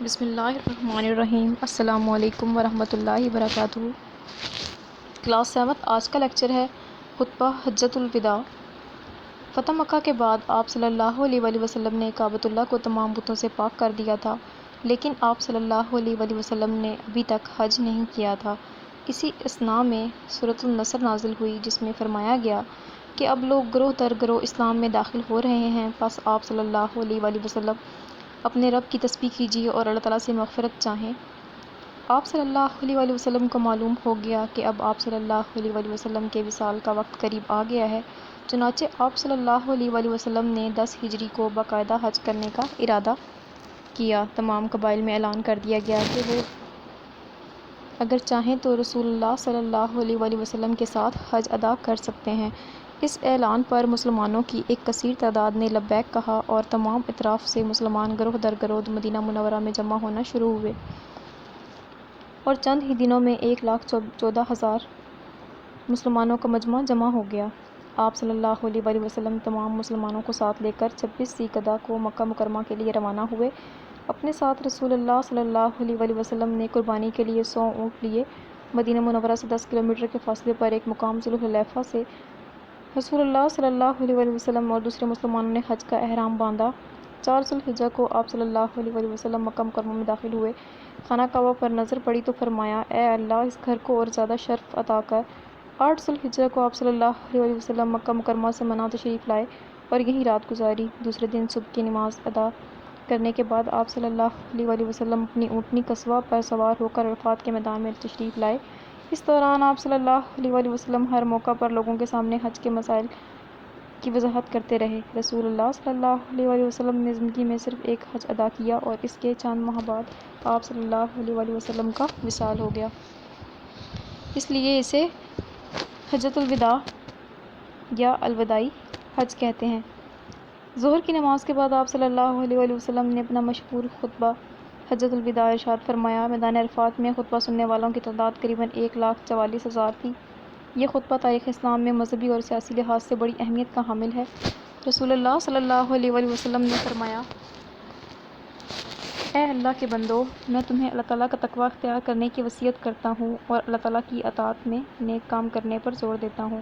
بسم اللہ الرحمن الرحیم۔ السلام علیکم ورحمۃ اللہ وبرکاتہ۔ کلاس 7 آج کا لیکچر ہے خطبہ حجۃ الوداع۔ فتح مکہ کے بعد آپ صلی اللہ علیہ وآلہ وسلم نے کعبۃ اللہ کو تمام بتوں سے پاک کر دیا تھا، لیکن آپ صلی اللہ علیہ وآلہ وسلم نے ابھی تک حج نہیں کیا تھا۔ اسی اثناء میں سورۃ النصر نازل ہوئی، جس میں فرمایا گیا کہ اب لوگ گروہ در گروہ اسلام میں داخل ہو رہے ہیں، پس آپ صلی اللہ علیہ وآلہ وسلم اپنے رب کی تسبیح کیجیے اور اللہ تعالیٰ سے مغفرت چاہیں۔ آپ صلی اللہ علیہ وآلہ وسلم کو معلوم ہو گیا کہ اب آپ صلی اللہ علیہ وآلہ وسلم کے وصال کا وقت قریب آ گیا ہے، چنانچہ آپ صلی اللہ علیہ وآلہ وسلم نے 10 ہجری کو باقاعدہ حج کرنے کا ارادہ کیا۔ تمام قبائل میں اعلان کر دیا گیا کہ وہ اگر چاہیں تو رسول اللہ صلی اللہ علیہ وآلہ وسلم کے ساتھ حج ادا کر سکتے ہیں۔ اس اعلان پر مسلمانوں کی ایک کثیر تعداد نے لبیک کہا اور تمام اطراف سے مسلمان گروہ در گروہ مدینہ منورہ میں جمع ہونا شروع ہوئے، اور چند ہی دنوں میں 1,14,000 مسلمانوں کا مجمع جمع ہو گیا۔ آپ صلی اللہ علیہ وآلہ وسلم تمام مسلمانوں کو ساتھ لے کر 26 ذی القعدہ کو مکہ مکرمہ کے لیے روانہ ہوئے۔ اپنے ساتھ رسول اللہ صلی اللہ علیہ وآلہ وسلم نے قربانی کے لیے 100 اونٹ لیے۔ مدینہ منورہ سے 10 کلومیٹر کے فاصلے پر ایک مقام ذوالحلیفہ سے رسول اللہ صلی اللہ علیہ وآلہ وسلم اور دوسرے مسلمانوں نے حج کا احرام باندھا۔ 4 ذی الحجہ کو آپ صلی اللہ علیہ وآلہ وسلم مکہ مکرمہ میں داخل ہوئے۔ خانہ کعبہ پر نظر پڑی تو فرمایا، اے اللہ اس گھر کو اور زیادہ شرف عطا کر۔ 8 ذی الحجہ کو آپ صلی اللہ علیہ وآلہ وسلم مکہ مکرمہ سے منی تشریف لائے اور یہیں رات گزاری۔ دوسرے دن صبح کی نماز ادا کرنے کے بعد آپ صلی اللہ علیہ وآلہ وسلم اپنی اونٹنی قصوہ پر سوار ہو کر عرفات کے میدان میں تشریف لائے۔ اس دوران آپ صلی اللہ علیہ وآلہ وسلم ہر موقع پر لوگوں کے سامنے حج کے مسائل کی وضاحت کرتے رہے۔ رسول اللہ صلی اللہ علیہ وآلہ وسلم نے زندگی میں صرف ایک حج ادا کیا اور اس کے چند ماہ بعد آپ صلی اللہ علیہ وآلہ وسلم کا وصال ہو گیا۔ اس لیے اسے حجۃ الوداع یا الوداعی حج کہتے ہیں۔ ظہر کی نماز کے بعد آپ صلی اللہ علیہ وآلہ وسلم نے اپنا مشہور خطبہ حجۃ الوداع ارشاد فرمایا۔ میدان عرفات میں خطبہ سننے والوں کی تعداد قریباً 1,44,000 تھی۔ یہ خطبہ تاریخ اسلام میں مذہبی اور سیاسی لحاظ سے بڑی اہمیت کا حامل ہے۔ رسول اللہ صلی اللہ علیہ وآلہ وسلم نے فرمایا، اے اللہ کے بندو، میں تمہیں اللہ تعالیٰ کا تقویٰ اختیار کرنے کی وصیت کرتا ہوں اور اللہ تعالیٰ کی اطاعت میں نیک کام کرنے پر زور دیتا ہوں۔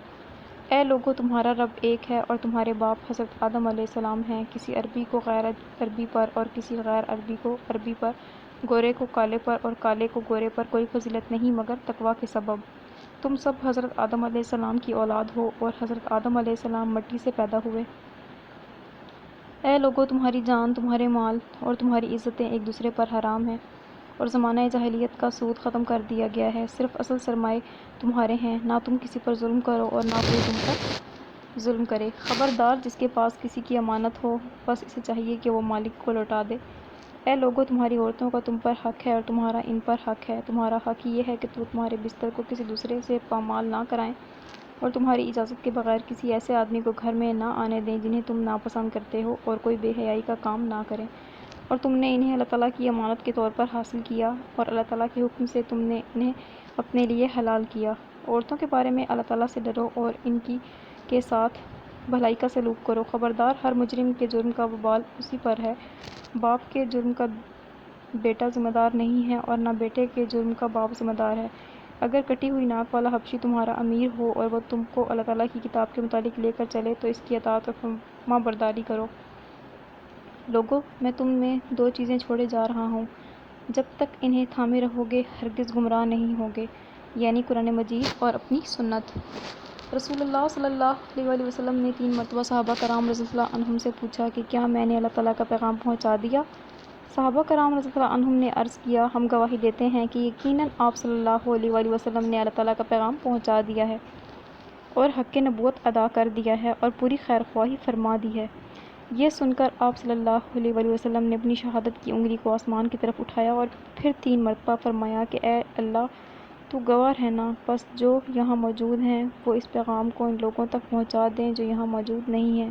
اے لوگو، تمہارا رب ایک ہے اور تمہارے باپ حضرت آدم علیہ السلام ہیں۔ کسی عربی کو غیر عربی پر اور کسی غیر عربی کو عربی پر، گورے کو کالے پر اور کالے کو گورے پر کوئی فضیلت نہیں مگر تقویٰ کے سبب۔ تم سب حضرت آدم علیہ السلام کی اولاد ہو اور حضرت آدم علیہ السلام مٹی سے پیدا ہوئے۔ اے لوگو، تمہاری جان، تمہارے مال اور تمہاری عزتیں ایک دوسرے پر حرام ہیں اور زمانہ جاہلیت کا سود ختم کر دیا گیا ہے۔ صرف اصل سرمائے تمہارے ہیں، نہ تم کسی پر ظلم کرو اور نہ کوئی تم پر ظلم کرے۔ خبردار، جس کے پاس کسی کی امانت ہو بس اسے چاہیے کہ وہ مالک کو لوٹا دے۔ اے لوگو، تمہاری عورتوں کا تم پر حق ہے اور تمہارا ان پر حق ہے۔ تمہارا حق یہ ہے کہ وہ تمہارے بستر کو کسی دوسرے سے پامال نہ کرائیں اور تمہاری اجازت کے بغیر کسی ایسے آدمی کو گھر میں نہ آنے دیں جنہیں تم ناپسند کرتے ہو، اور کوئی بے حیائی کا کام نہ کریں۔ اور تم نے انہیں اللہ تعالیٰ کی امانت کے طور پر حاصل کیا اور اللہ تعالیٰ کے حکم سے تم نے انہیں اپنے لیے حلال کیا۔ عورتوں کے بارے میں اللہ تعالیٰ سے ڈرو اور ان کے ساتھ بھلائی کا سلوک کرو۔ خبردار، ہر مجرم کے جرم کا وبال اسی پر ہے۔ باپ کے جرم کا بیٹا ذمہ دار نہیں ہے اور نہ بیٹے کے جرم کا باپ ذمہ دار ہے۔ اگر کٹی ہوئی ناک والا حبشی تمہارا امیر ہو اور وہ تم کو اللہ تعالیٰ کی کتاب کے مطابق لے کر چلے تو اس کی اطاعت اور فرمانبرداری کرو۔ لوگو، میں تم میں 2 چیزیں چھوڑے جا رہا ہوں، جب تک انہیں تھامے رہو گے ہرگز گمراہ نہیں ہوگے، یعنی قرآن مجید اور اپنی سنت۔ رسول اللہ صلی اللہ علیہ وآلہ وسلم نے 3 مرتبہ صحابہ کرام رضی اللہ عنہم سے پوچھا کہ کیا میں نے اللہ تعالیٰ کا پیغام پہنچا دیا؟ صحابہ کرام رضی اللہ عنہم نے عرض کیا، ہم گواہی دیتے ہیں کہ یقیناً آپ صلی اللہ علیہ وآلہ وسلم نے اللہ تعالیٰ کا پیغام پہنچا دیا ہے اور حق نبوت ادا کر دیا ہے اور پوری خیر خواہی فرما دی ہے۔ یہ سن کر آپ صلی اللہ علیہ وآلہ وسلم نے اپنی شہادت کی انگلی کو آسمان کی طرف اٹھایا اور پھر 3 مرتبہ فرمایا کہ اے اللہ، تو گواہ رہنا، پس جو یہاں موجود ہیں وہ اس پیغام کو ان لوگوں تک پہنچا دیں جو یہاں موجود نہیں ہیں۔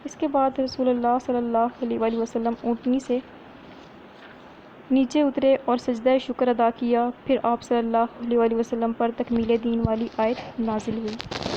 اس کے بعد رسول اللہ صلی اللہ علیہ وآلہ وسلم اونٹنی سے نیچے اترے اور سجدہ شکر ادا کیا۔ پھر آپ صلی اللہ علیہ وآلہ وسلم پر تکمیل دین والی آیت نازل ہوئی۔